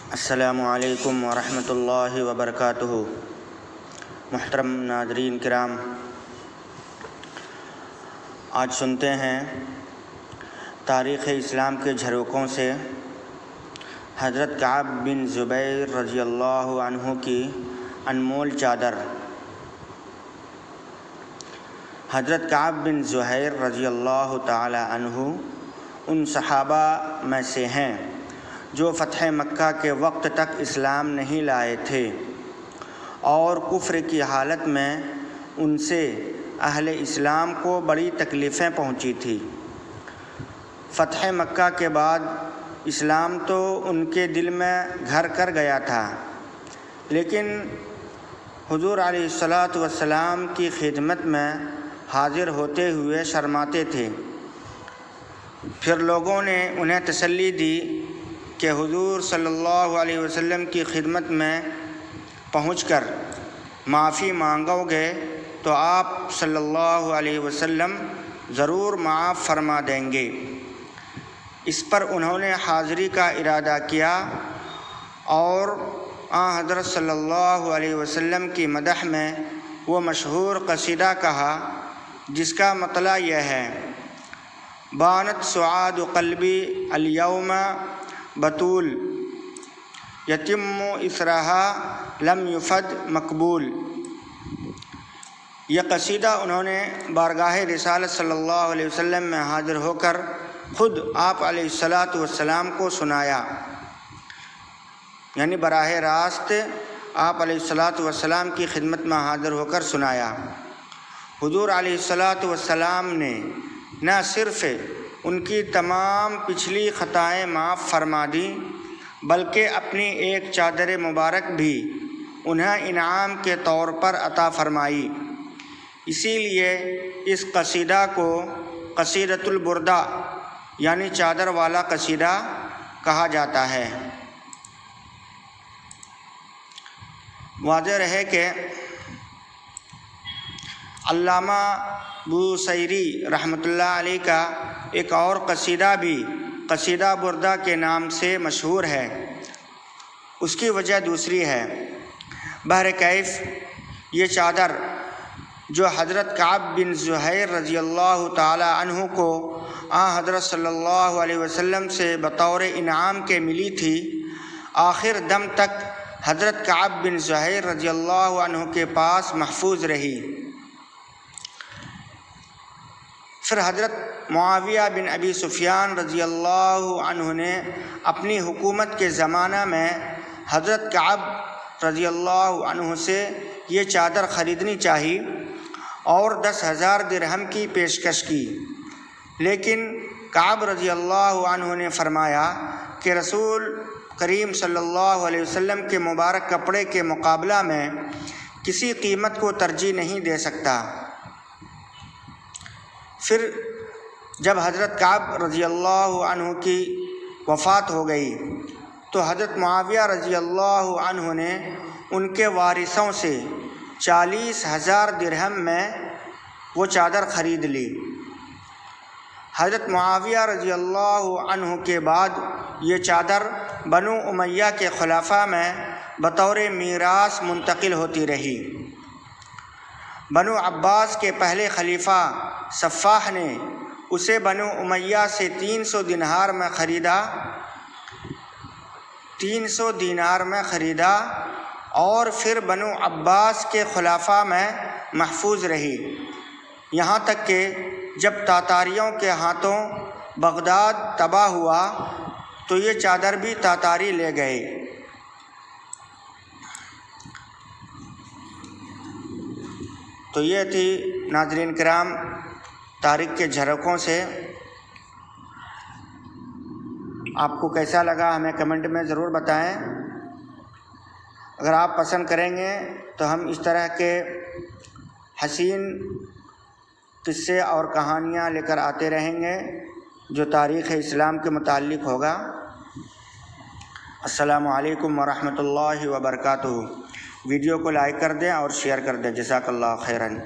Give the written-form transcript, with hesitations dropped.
السلام علیکم ورحمۃ اللہ وبرکاتہ۔ محترم ناظرین کرام، آج سنتے ہیں تاریخ اسلام کے جھروکوں سے حضرت کعب بن زبیر رضی اللہ عنہ کی انمول چادر۔ حضرت کعب بن زہیر رضی اللہ تعالی عنہ ان صحابہ میں سے ہیں جو فتح مکہ کے وقت تک اسلام نہیں لائے تھے اور کفر کی حالت میں ان سے اہل اسلام کو بڑی تکلیفیں پہنچی تھی۔ فتح مکہ کے بعد اسلام تو ان کے دل میں گھر کر گیا تھا، لیکن حضور علیہ الصلاۃ والسلام کی خدمت میں حاضر ہوتے ہوئے شرماتے تھے۔ پھر لوگوں نے انہیں تسلی دی کہ حضور صلی اللہ علیہ وسلم کی خدمت میں پہنچ کر معافی مانگو گے تو آپ صلی اللہ علیہ وسلم ضرور معاف فرما دیں گے۔ اس پر انہوں نے حاضری کا ارادہ کیا اور حضرت صلی اللہ علیہ وسلم کی مدح میں وہ مشہور قصیدہ کہا جس کا مطلع یہ ہے: بانت سعاد قلبی الیوم بطول یتم اسرہا لم یفد مقبول۔ یہ قصیدہ انہوں نے بارگاہ رسالت صلی اللہ علیہ وسلم میں حاضر ہو کر خود آپ علیہ الصلاۃ والسلام کو سنایا، یعنی براہ راست آپ علیہ الصلاۃ والسلام کی خدمت میں حاضر ہو کر سنایا۔ حضور علیہ الصلاۃ والسلام نے نہ صرف ان کی تمام پچھلی خطائیں معاف فرما دیں بلکہ اپنی ایک چادر مبارک بھی انہیں انعام کے طور پر عطا فرمائی۔ اسی لیے اس قصیدہ کو قصیدۃ البردہ یعنی چادر والا قصیدہ کہا جاتا ہے۔ واضح رہے کہ علامہ بوصیری رحمۃ اللہ علیہ کا ایک اور قصیدہ بھی قصیدہ بردہ کے نام سے مشہور ہے۔ اس کی وجہ دوسری ہے۔ بہرکیف یہ چادر جو حضرت کعب بن زہیر رضی اللہ تعالی عنہ کو حضرت صلی اللہ علیہ وسلم سے بطور انعام کے ملی تھی، آخر دم تک حضرت کعب بن زہیر رضی اللہ عنہ کے پاس محفوظ رہی۔ پھر حضرت معاویہ بن ابی سفیان رضی اللہ عنہ نے اپنی حکومت کے زمانہ میں حضرت کعب رضی اللہ عنہ سے یہ چادر خریدنی چاہی اور 10,000 درہم کی پیشکش کی، لیکن کعب رضی اللہ عنہ نے فرمایا کہ رسول کریم صلی اللہ علیہ وسلم کے مبارک کپڑے کے مقابلہ میں کسی قیمت کو ترجیح نہیں دے سکتا۔ پھر جب حضرت کعب رضی اللہ عنہ کی وفات ہو گئی تو حضرت معاویہ رضی اللہ عنہ نے ان کے وارثوں سے 40,000 درہم میں وہ چادر خرید لی۔ حضرت معاویہ رضی اللہ عنہ کے بعد یہ چادر بنو امیہ کے خلفاء میں بطور میراث منتقل ہوتی رہی۔ بنو عباس کے پہلے خلیفہ صفاح نے اسے بنو امیہ سے 300 دینار میں خریدا اور پھر بنو عباس کے خلفاء میں محفوظ رہی، یہاں تک کہ جب تاتاریوں کے ہاتھوں بغداد تباہ ہوا تو یہ چادر بھی تاتاری لے گئے۔ تو یہ تھی ناظرین کرام تاریخ کے جھروکوں سے۔ آپ کو کیسا لگا ہمیں کمنٹ میں ضرور بتائیں۔ اگر آپ پسند کریں گے تو ہم اس طرح کے حسین قصے اور کہانیاں لے کر آتے رہیں گے جو تاریخ اسلام کے متعلق ہوگا۔ السلام علیکم ورحمۃ اللہ وبرکاتہ۔ ویڈیو کو لائک کر دیں اور شیئر کر دیں۔ جزاک اللہ خیراً۔